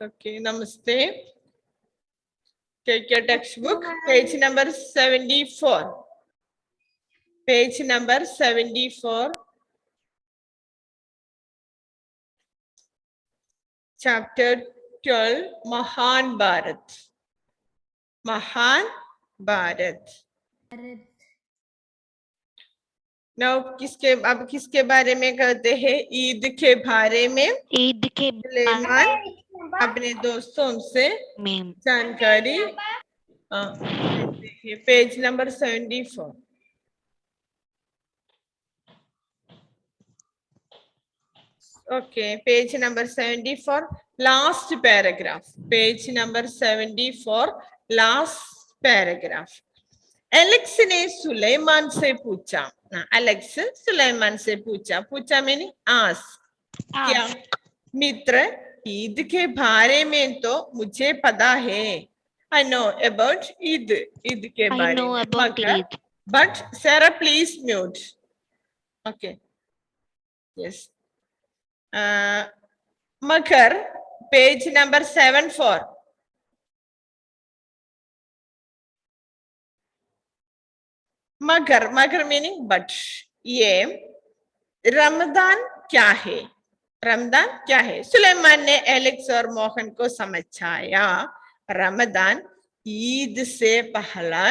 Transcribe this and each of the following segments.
Okay, namaste. Take your textbook, page number 74. Page number 74. Chapter 12, Mahan Bharat. Mahan Bharat. Now, अब किसके बारे में कहते हैं? ईद के बारे में। ईद के सुलेमान अपने दोस्तों से में जानकारी देखिए page number 74. Okay, page number 74, last paragraph. Page number 74, last paragraph. Alex ने सुलेमान से पूछा. एलेक्स सुलेमान से पूछा मैंने क्या मित्र, ईद के बारे में तो मुझे पता है. I know about ईद के बारे में. मगर but Sarah please mute. Okay. Yes. मगर पेज नंबर 74. मगर मीनिंग बट. ये रमजान क्या है? रमजान क्या है? सुलेमान ने एलेक्स और मोहन को समझाया. रमजान ईद से पहला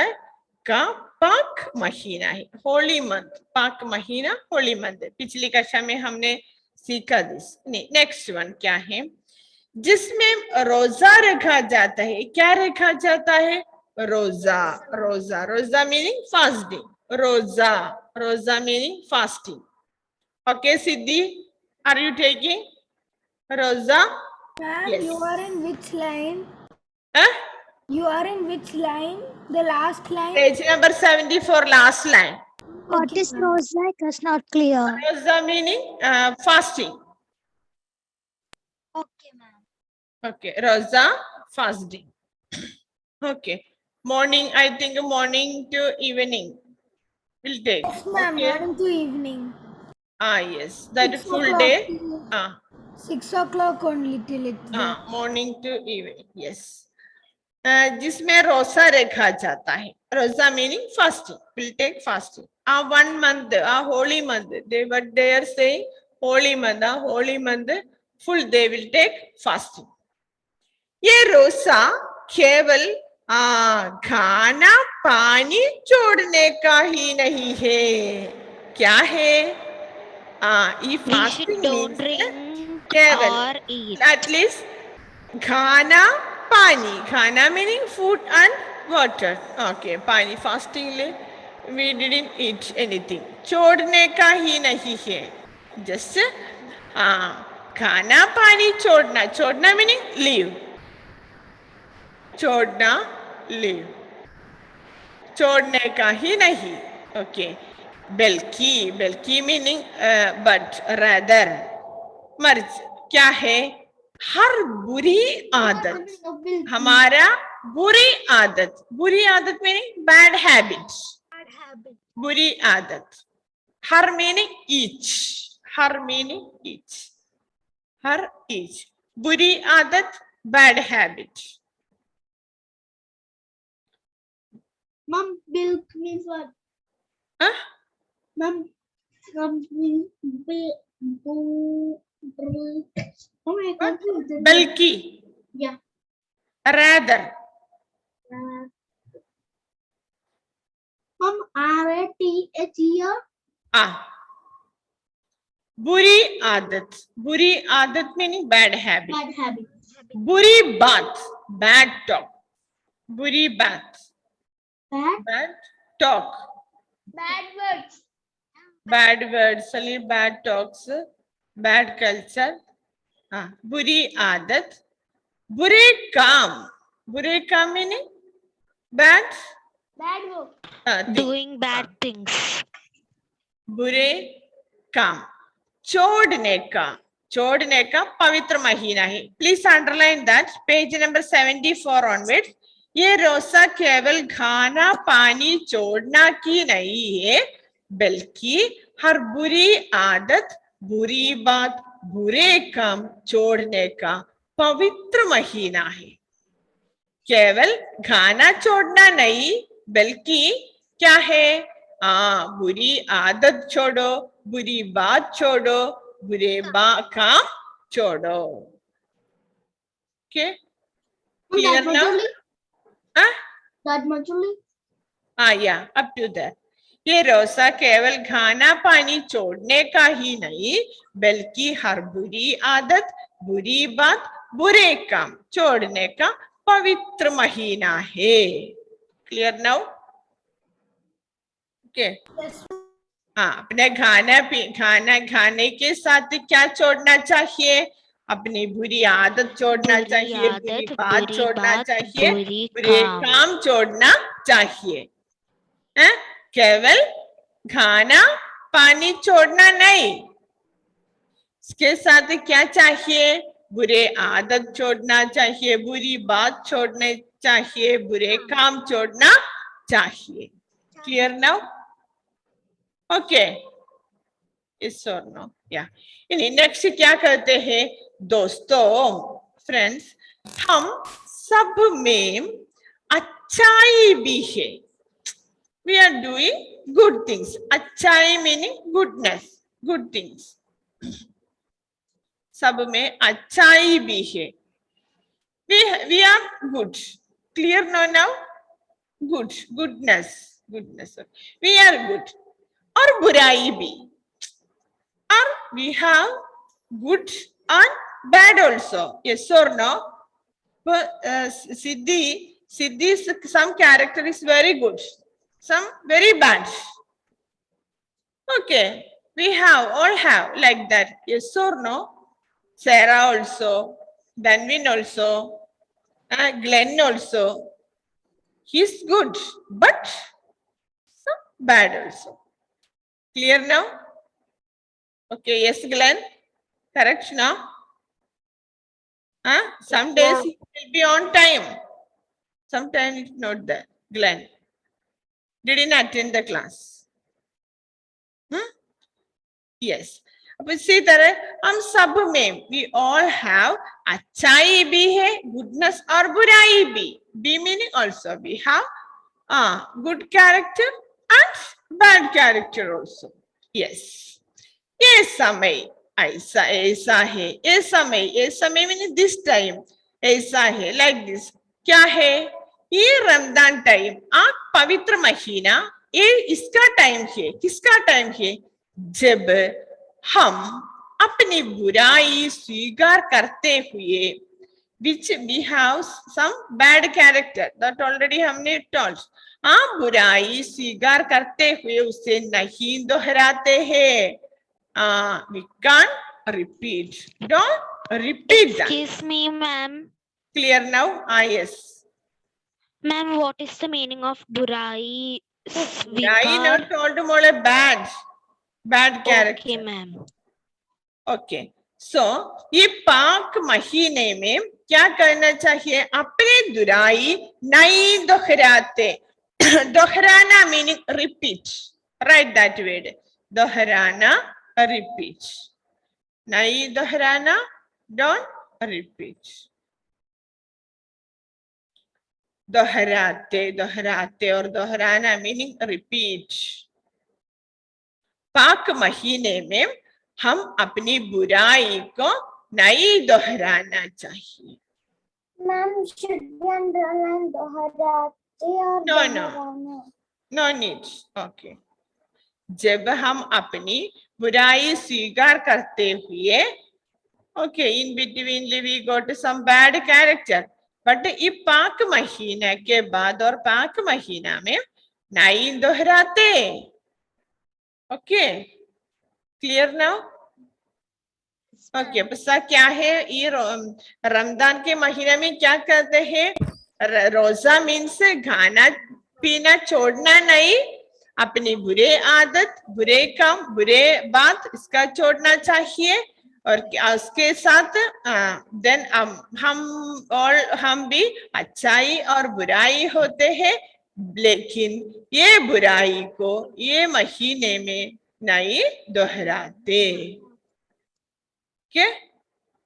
का पाक महीना है. होली मंथ. पाक महीना होली मंथ. पिछली कक्षा में हमने सीखा दिस. नेक्स्ट वन क्या है? जिसमें रोजा रखा जाता है. क्या रखा जाता है? Roza. Roza. Roza meaning fasting. Roza meaning fasting. Okay Siddhi, are you taking roza? Ma'am, Yes. you are in which line? Huh? You are in which line? The last line? Page number 74, last line. What is rosa? It was not clear. Roza meaning fasting. Okay, ma'am. Okay, roza, fasting. Okay, morning, I think morning to evening will take. Yes, ma'am. Okay. Morning to evening. Yes, that 6 full o'clock day. to- 6 o'clock only till it. Morning to evening. Yes. जिसमें रोजा रखा जाता है. रोजा meaning fasting. Will take fasting. 1 month, holy month. They are saying holy month. Holy month full they will take fasting. ये रोजा केवल खाना पानी छोड़ने का ही नहीं है. क्या है? ये we should fasting don't means drink केवल or eat. at least खाना पानी. खाना meaning food and water. Okay, पानी fasting ले we didn't eat anything. छोड़ने का ही नहीं है. just खाना पानी छोड़ना. छोड़ना meaning leave. छोड़ना leave. छोड़ने का ही नहीं. Okay. बल्कि meaning but rather. मर्ज क्या है? हर बुरी आदत. हमारा बुरी आदत meaning bad habits. बुरी आदत. हर meaning each. हर meaning each. हर each. बुरी आदत, bad habit. Mom, milk means what? Huh? Mom, oh my God. बल्कि. Yeah. Rather. Mom, R-A-T-H-E-R. बुरी आदत meaning bad habit. Bad habit. बुरी बात, bad talk. बुरी बात, bad talk. Bad words. Bad words, bad talks, bad culture. बुरी आदत. बुरे काम meaning bad Bad work. thing. Doing bad things. बुरे काम. छोड़ने का पवित्र महीना है. Please underline that. Page number 74 onward. ये रोजा केवल खाना पानी छोड़ना की नहीं है, बल्कि हर बुरी आदत, बुरी बात, बुरे काम छोड़ने का पवित्र महीना है। केवल खाना छोड़ना नहीं बल्कि क्या है, बुरी आदत छोड़ो, बुरी बात छोड़ो, बुरे काम छोड़ो। Okay, clear now? या अप टू दैट। ये रोजा केवल खाना पानी छोड़ने का ही नहीं बल्कि हर बुरी आदत, बुरी बात, बुरे काम छोड़ने का पवित्र महीना है। Clear now? ओके। हाँ, अपने खाना खाने के साथ क्या छोड़ना चाहिए? अपनी बुरी आदत छोड़ना बुरी चाहिए, आदत, बुरी बात बुरी छोड़ना बात, चाहिए, बुरी बुरे काम। काम छोड़ना चाहिए। केवल खाना पानी छोड़ना नहीं, इसके साथ क्या चाहिए? बुरे आदत छोड़ना चाहिए, बुरी बात छोड़ने चाहिए, बुरे काम छोड़ना चाहिए। Clear now? ओके, इस और नो या नेक्स्ट क्या करते हैं दोस्तों, फ्रेंड्स, हम सब में अच्छाई भी है। We are doing good things. अच्छाई meaning goodness, good things. सब में अच्छाई भी है। We are good. Clear now? Good, goodness. We are good. और बुराई भी। Or we have good and bad also. Yes or no? But Siddhi, some character is very good, some very bad. Okay, we all have like that. Yes or no? Sarah also, Danvin also, Glenn also. He's good, but some bad also. Clear now? Okay, yes, Glenn. Correct now? Some days he will be on time. Sometimes it's not there. Glenn didn't attend the class. Yes. अब इसी तरह हम सब में we all have अच्छाई भी है, goodness और बुराई भी. Be meaning also we have good character and bad character also. Yes. ये समय ऐसा है, ये समय meaning this time ऐसा है, like this. क्या है? ये रमजान टाइम, पवित्र महीना, ये इसका टाइम है। किसका टाइम है? जब हम अपनी बुराई स्वीकार करते हुए, which we have some bad character that already हमने told, बुराई स्वीकार करते हुए उसे नहीं दोहराते हैं। We can't repeat. Don't repeat that. Excuse me, ma'am. Clear now? Yes. Ma'am, what is the meaning of burai? Burai not told more bad character. Okay, ma'am. Okay. So ये पाक महीने में क्या करना चाहिए? अपने बुराई नहीं दोहराते। दोहराना meaning repeat. Write that word. दोहराना, repeat. नहीं दोहराना, don't repeat. दोहराते और दोहराना meaning repeat. पाक महीने में हम अपनी बुराई को नहीं दोहराना चाहिए। Ma'am, should we underline दोहराते और दोहराना? No need. Okay. जब हम अपनी बुराई स्वीकार करते हुए, okay, in between we got some bad character, but ये पाक महीना के बाद और पाक महीना में नहीं दोहराते। Okay, clear now? Okay, बस क्या है ये रमजान के महीने में क्या करते हैं? रोजा मीन्स खाना पीना छोड़ना नहीं, अपनी बुरे आदत, बुरे काम, बुरे बात इसका छोड़ना चाहिए। और उसके साथ देन हम भी अच्छाई और बुराई होते हैं, लेकिन ये बुराई को ये महीने में नहीं दोहराते। Okay?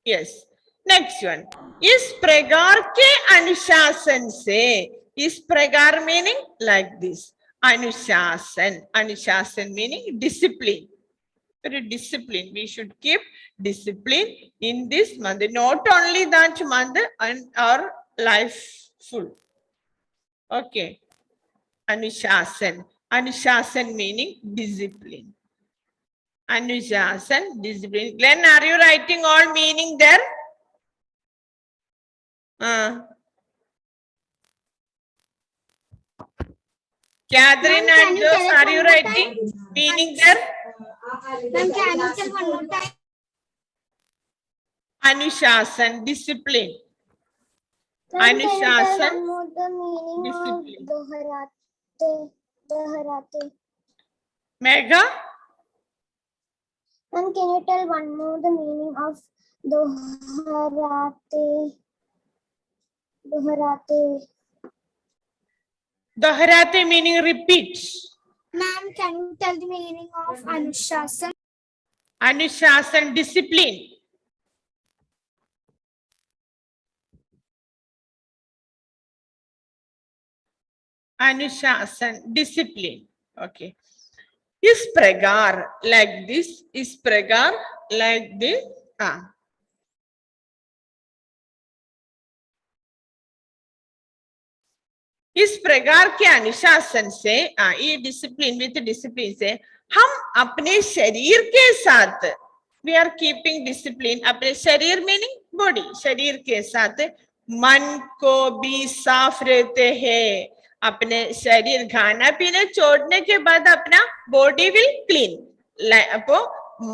Yes. Next one. इस प्रकार के अनुशासन से, इस प्रकार meaning like this. Anushasan meaning discipline. Very discipline. We should keep discipline in this month. Not only that month and our life full. Okay. Anushasan meaning discipline. Anushasan, discipline. Glenn, are you writing all meaning there? Catherine and Jose, are you writing meaning there? Ma'am, can you tell one more time? Anushasan, discipline. Anushasan, discipline. Doharate. Megha, Ma'am, can you tell one more the meaning of doharate? Doharate meaning repeat. Ma'am, can you tell the meaning of Anushasan? Anushasan, discipline. Anushasan, discipline. Okay. Is pragar like this? Is pragar like this? इस प्रकार के अनुशासन से ये discipline with discipline से हम अपने शरीर के साथ वी आर कीपिंग डिसिप्लिन अपने शरीर मीनिंग बॉडी शरीर के साथ मन को भी साफ रहते हैं अपने शरीर खाना पीना छोड़ने के बाद अपना बॉडी विल क्लीन अपो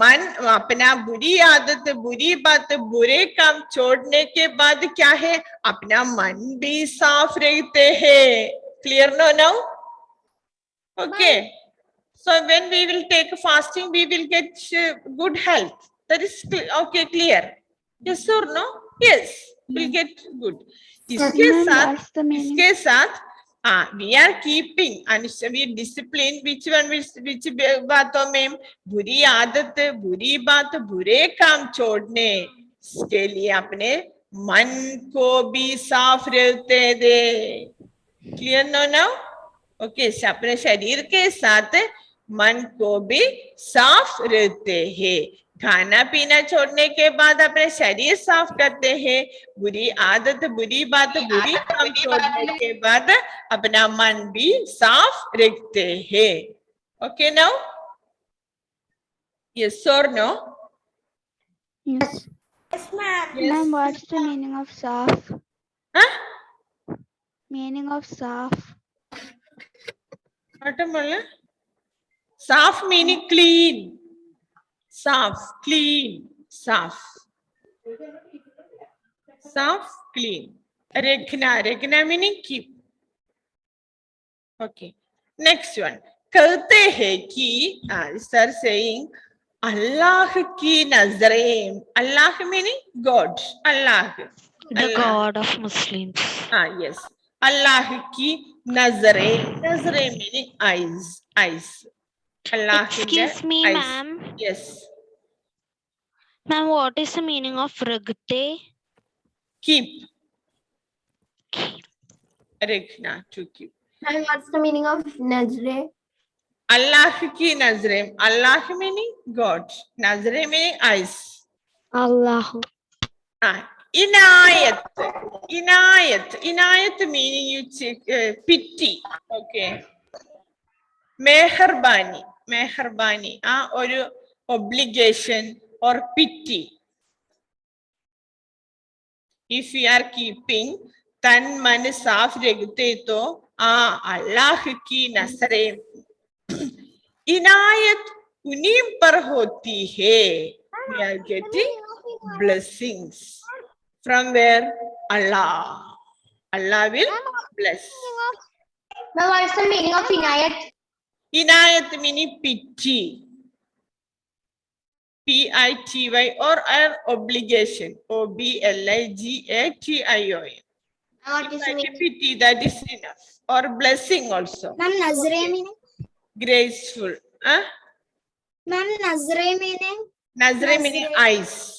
मन अपना बुरी आदत बुरी बात बुरे काम छोड़ने के बाद क्या है अपना मन भी साफ रहते हैं clear no now okay so when we will take fasting we will get good health that is okay clear yes or no yes we'll get good इसके साथ we are keeping and we discipline which बातों में बुरी आदत बुरी बात बुरे काम छोड़ने के लिए अपने मन को भी साफ रहते दे क्लियर नो नाउ ओके अपने शरीर के साथ मन को भी साफ रहते हैं खाना पीना छोड़ने के बाद अपने शरीर साफ करते हैं बुरी आदत बुरी बात बुरी काम छोड़ने के बाद अपना मन भी साफ रखते हैं ओके नाउ यस और no Yes, ma'am. Ma'am, what's the meaning of saf? huh Meaning of saf? साफ meaning clean साफ clean साफ clean रखना meaning keep okay next one कहते हैं कि sir saying अल्लाह की नजरें अल्लाह meaning God Allah The God of Muslims. yes अल्लाह की नजरें meaning eyes Allah Excuse me, eyes. ma'am. Yes. Ma'am, what is the meaning of ragte? Keep. Rakhna, to keep. And what's the meaning of Nazre? Allah ki nazre. Allah meaning God. Nazre meaning eyes. Allah. Inayat. Inayat meaning you check pity. Okay. Meharbani. Or obligation or pity. If you are keeping tan man saaf rakhte to Allah ki nasre inayat unim par hoti hai. We are getting blessings from where Allah will bless. Now, what's the meaning of Inayat? Inayat meaning pity. P-I-T-Y or an obligation. O-B-L-I-G-A-T-I-O-N. What is the meaning? Pity, that is enough. Or blessing also. Ma'am, Nazre meaning? Graceful. Ma'am, Nazre meaning? Nazre meaning eyes.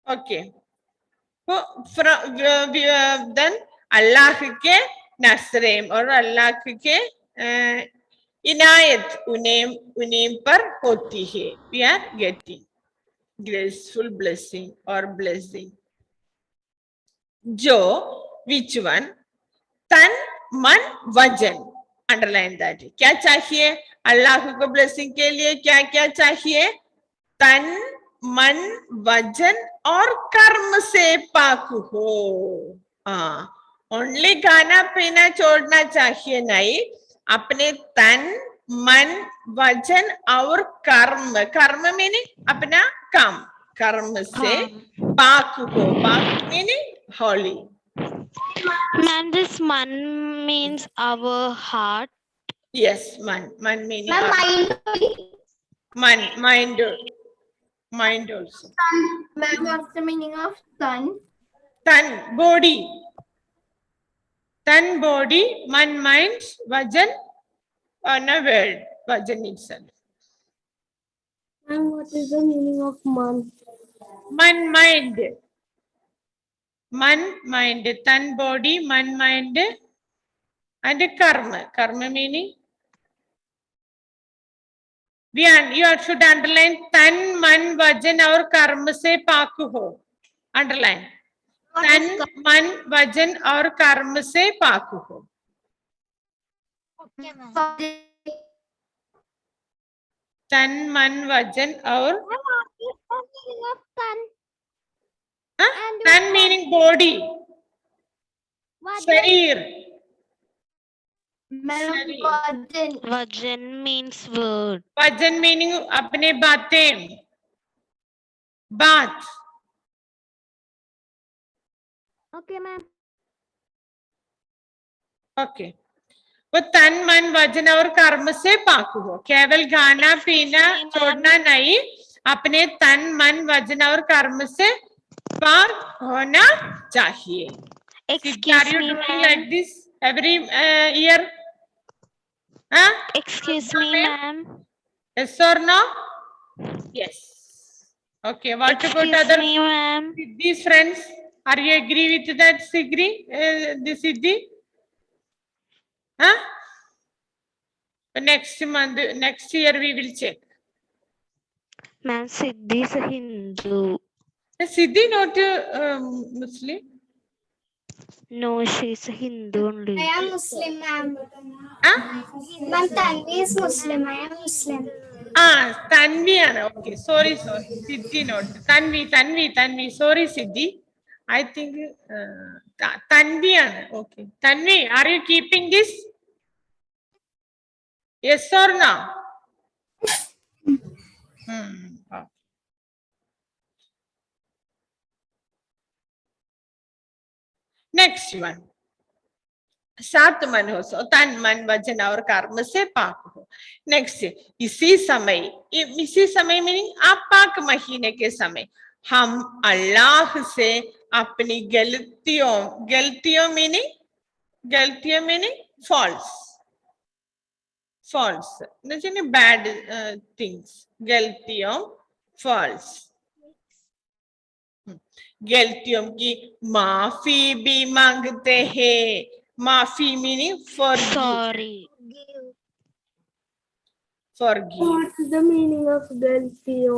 Okay. So then Allah ke nasreem or Allah ke inayat uneem par hoti hai. We are getting graceful blessing or blessing. Jo, which one? Tan, man, vajan. Underline that. क्या चाहिए? अल्लाह को blessing के लिए क्या क्या चाहिए? तन, मन, वजन और कर्म से पाक हो. हाँ, ओनली खाना पीना छोड़ना चाहिए नहीं, अपने तन, मन, वजन और कर्म. कर्म मीनिंग अपना काम, कर्म से पाक हो. पाक meaning holy. Ma'am, this man means our heart. Yes, man meaning Ma'am, mind also. Ma'am, what's the meaning of sun? Tan, body, man, mind, vajan, on a word, vajan itself. Ma'am, what is the meaning of month? Man, mind, tan, body, man, mind, and karma. Karma meaning. You should underline tan, man, vajan और कर्म से पाक हो. Underline. तन, मन, वजन और कर्म से पाक हो. तन, मन, वजन और तन मीनिंग बॉडी, शरीर. Vajan means word. वजन मीनिंग अपने बातें, बात. Okay, ma'am. ओके. वो तन, मन, वजन और कर्म से पाक हो. केवल खाना पीना छोड़ना नहीं, अपने तन, मन, वजन और कर्म से पाक होना चाहिए. Are Excuse you me, doing ma'am. like this every year? Huh? Excuse me, ma'am. Yes or no? Yes. Okay. What about Excuse other me, ma'am. Siddhi's friends? Are you agree with that, Sigri? The Siddhi? Huh? Next month, next year we will check. Ma'am, Siddhi is a Hindu. Is Siddhi not Muslim? No, she's a Hindu only. I am Muslim, ma'am. Huh? Ma'am, Tanvi is Muslim. I am Muslim. Ah, Tanvi. Okay, sorry. Siddhi not. Tanvi. Sorry, Siddhi. I think Tanvi. Okay. Tanvi, are you keeping this? Yes or no? Okay. Next one. सात मन हो, सो तन, मन, वजन और कर्म से पाक हो. नेक्स्ट, इसी समय मीनिंग आपाक महीने के समय हम अल्लाह से अपनी गलतियों मीनिंग फॉल्स बैड थिंग्स, गलतियों फॉल्स, गलतियों की माफी भी मांगते हैं. माफी meaning Sorry. forgive. What's the meaning of galtiyo?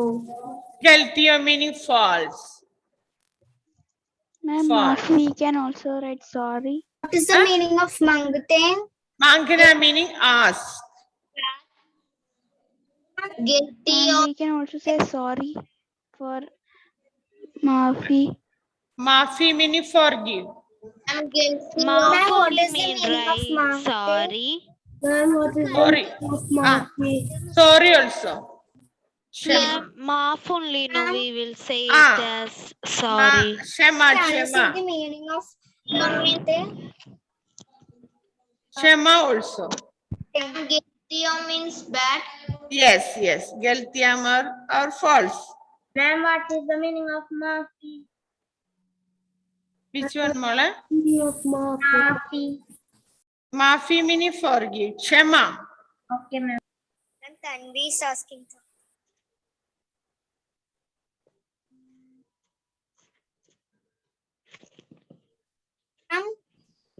गलतियों meaning false. Ma'am, False. we can also write sorry. What is the meaning of mangte? मांगना meaning ask. And we can also say sorry for maafi. माफी meaning forgive. Maaf what only is the mean meaning of right. mangte? Sorry. Ma'am, what is Sorry. the meaning of maafi? Sorry also. Ma'am, maaf only. No, we will say Ah. it as sorry. Shema. Can you see the meaning of mangte? Shema also. Getiyo means bad. Yes. गलतियां और false. Ma'am, what is the meaning of maafi? Which one, Mola? Meaning of maafi. माफी meaning forgive. क्षमा. Okay, ma'am. And Tanvi is asking.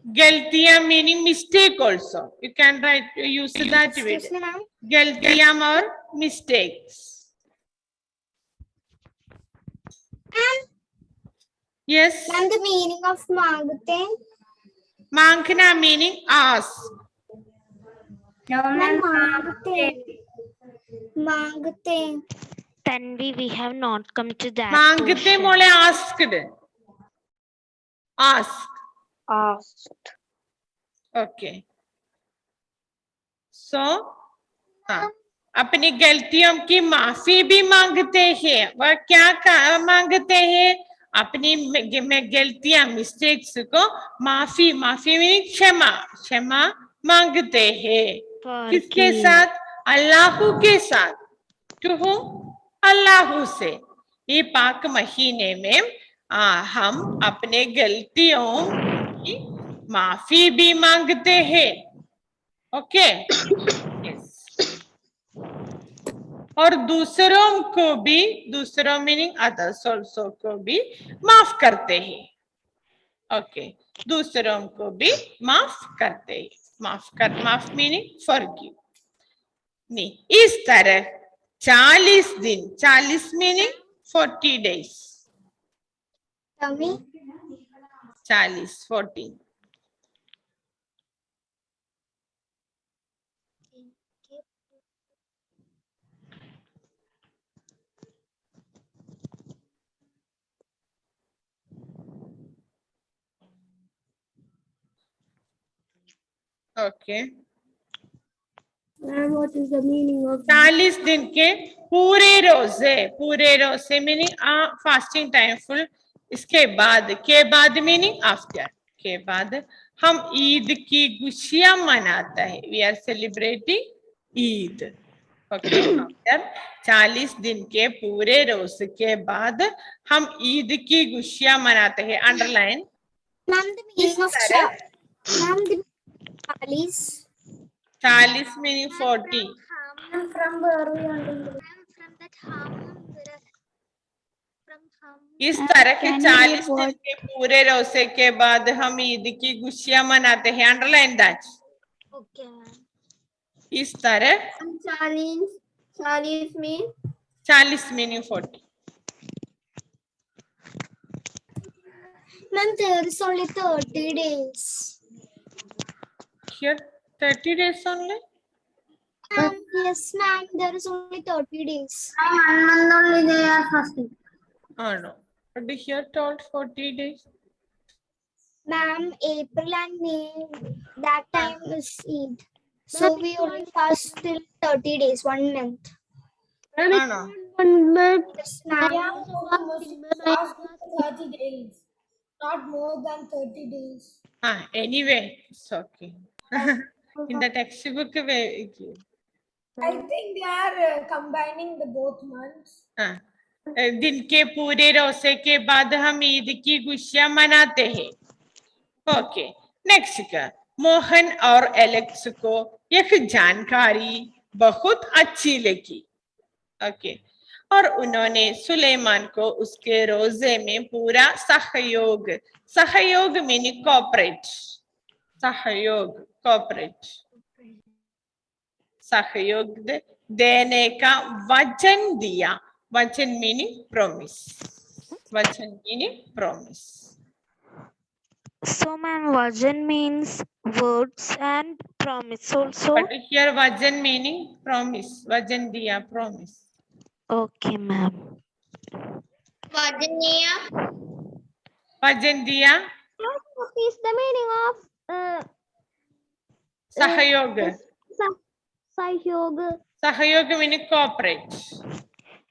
Galtiyam meaning mistake also. You can write, use that word. Excuse me, ma'am. Galtiyam or mistakes. Yes. Ma'am, the meaning of Magute? Mankhana meaning ask. No, ma'am. Magute. Magute. Tanvi, we have not come to that Mangte portion. mole asked. Ask. Asked. Okay. So, हाँ, अपनी गलतियों की माफी भी मांगते हैं. वह क्या मांगते हैं? अपनी गलतियां, मिस्टेक्स को माफी मीनिंग क्षमा मांगते हैं. किसके साथ? अल्लाह के साथ. To whom? अल्लाह से. ये पाक महीने में हम अपने गलतियों की माफी भी मांगते हैं. ओके. और दूसरों को भी, दूसरों मीनिंग अदर्स ऑल्सो को भी माफ करते हैं. ओके. दूसरों को भी माफ करते हैं. माफ मीनिंग फॉरगिव. नहीं, इस तरह 40 दिन, 40 meaning 40 days. 40, 14. Okay. Ma'am, what is the meaning of 40 दिन के पूरे रोजे मीनिंग फास्टिंग टाइम फुल. इसके बाद मीनिंग आफ्टर. के बाद हम ईद की खुशियां मनाते हैं. We are celebrating Eid. Okay. 40 दिन के पूरे रोज के बाद हम ईद की खुशियां मनाते हैं. Underline. Ma'am, the meaning of Ma'am, the 40. 40 meaning 40. From where we are from that from इस तरह के Can you 40 report? दिन के पूरे रोजे के बाद हम ईद की खुशियां मनाते हैं. Underline that. Okay, ma'am. इस तरह 40 mean 40 meaning 40. Ma'am, there is only 30 days. Here 30 days only. Yes, ma'am, there is only 30 days. 1 month only they are fasting. Oh no. But here told 40 days. Ma'am, April and May, that time is Eid. So we only fast till 30 days, 1 month. Oh no. 1 month? Yes, ma'am. Fast 30 days, not more than 30 days. Anyway, it's okay. In the textbook way. I think they are combining the both months. दिन के पूरे रोजे के बाद हम ईद की खुशियां मनाते हैं. ओके. नेक्स्ट का मोहन और एलेक्स को यह जानकारी बहुत अच्छी लगी. ओके. और उन्होंने सुलेमान को उसके रोजे में पूरा सहयोग मीनिंग कोऑपरेट. सहयोग देने का वचन दिया. वचन meaning promise. So, ma'am, vajan means words and promise also. But here vajan meaning promise. Vajan diya, promise. Okay, ma'am. Vajan diya, What is the meaning of सहयोग. Sahyog? सहयोग meaning cooperate.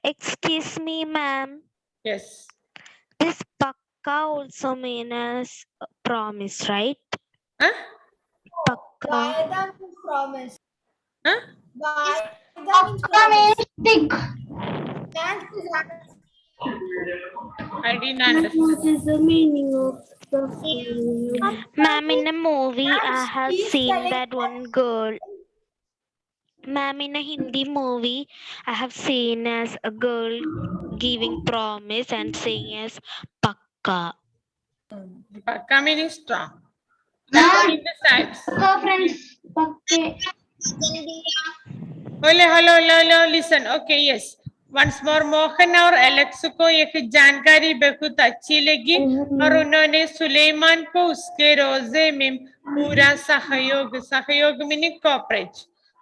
Excuse me, ma'am. Yes. This pakka also means as a promise, right? Huh? Pakka. Vaida means promise. Huh? Vaida means promise. That is I didn't understand. what is the meaning of the Ma'am, in a movie, I have seen that one girl. Ma'am, in a Hindi movie, I have seen as a girl giving promise and saying as pakka. Pakka meaning strong. Between the sides. friends. Okay. Hello, listen. Okay, yes. Once more, Mohan और Alex को एक जानकारी बहुत अच्छी लगी और उन्होंने सुलेमान को उसके रोजे में पूरा सहयोग मीनिंग कोऑपरेट,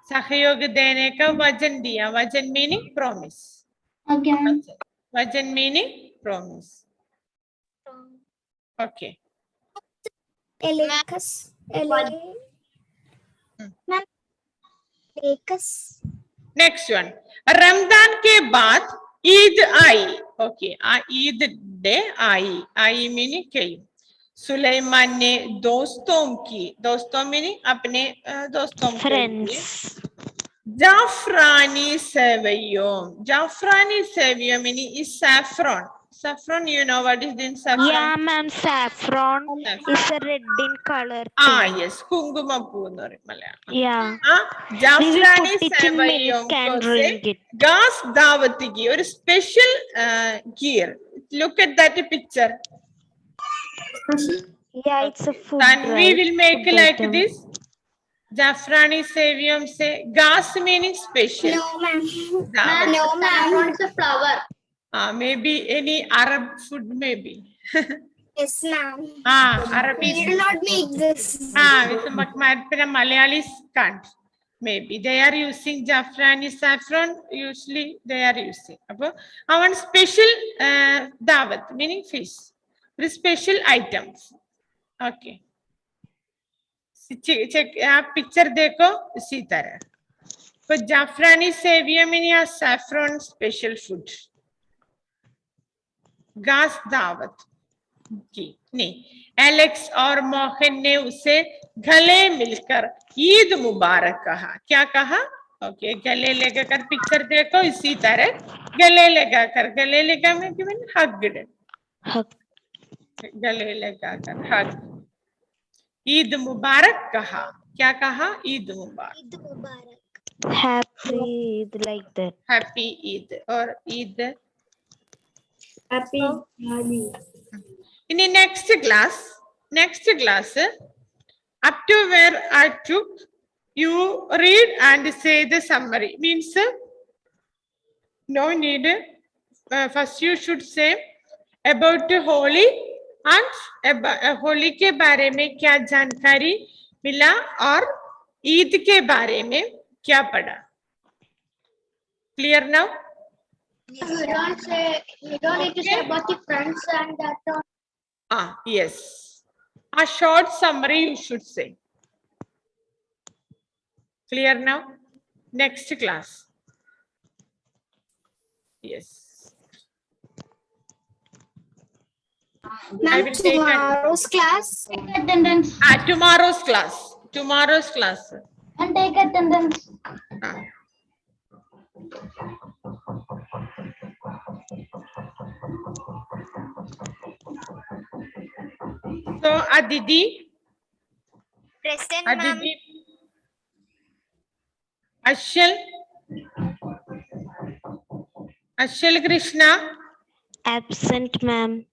सहयोग देने का वचन दिया. वचन मीनिंग प्रॉमिस. Okay, ma'am. वचन meaning promise. Okay. Elecus. Next one. Ramzan के बाद ईद आई. ओके, ईद डे आई मीनिंग कई. सुलेमान ने दोस्तों मीनिंग अपने दोस्तों के लिए Friends. Jafrani Savio meaning is saffron, you know what is in saffron? Yeah, ma'am. Saffron is a red in color. Yes, കുങ്കുമപ്പൂ എന്ന് പറയും Malayalam. Yeah. We will Jafrani put it in सेवइयों milk and को से drink it. गास दावत की और special gear. Look at that picture. Yeah, it's a food. And we right? will make Food like item. this. जाफरानी सेवियम से गास meaning special. No, ma'am. Dawat. No, ma'am. It's a flower. Maybe any Arab food maybe. Yes, ma'am. Arabic. We will not make this. With Malayalis can't. Maybe they are using Jafrani saffron. Usually they are using. Our special dawat meaning fish. With special items. Okay. Check picture देखो इसी तरह. तो Jafrani सेविया meaning saffron special food. गास दावत की नहीं. Alex और मोहन ने उसे गले मिलकर ईद मुबारक कहा. क्या कहा? ओके, गले लगाकर पिक्चर देखो इसी तरह. गले लगा में गिवन हग्ड. Hug. गले लगाकर हग. ईद मुबारक कहा. क्या कहा? ईद मुबारक. Eid Mubarak. Happy Eid, like that. Happy Eid और Eid. Happy. In the next class, up to where I took, you read and say the summary. Means no need. First you should say about Holi and Holi के बारे में क्या जानकारी मिला और ईद के बारे में क्या पढ़ा. Clear now? You don't need to say about the friends and that. Yes. A short summary you should say. Clear now? Next class. Yes. I will take Tomorrow's class. Attendance. tomorrow's class. And take attendance. So Aditi, Present, ma'am. Aditi, Ashal Krishna, Absent, ma'am.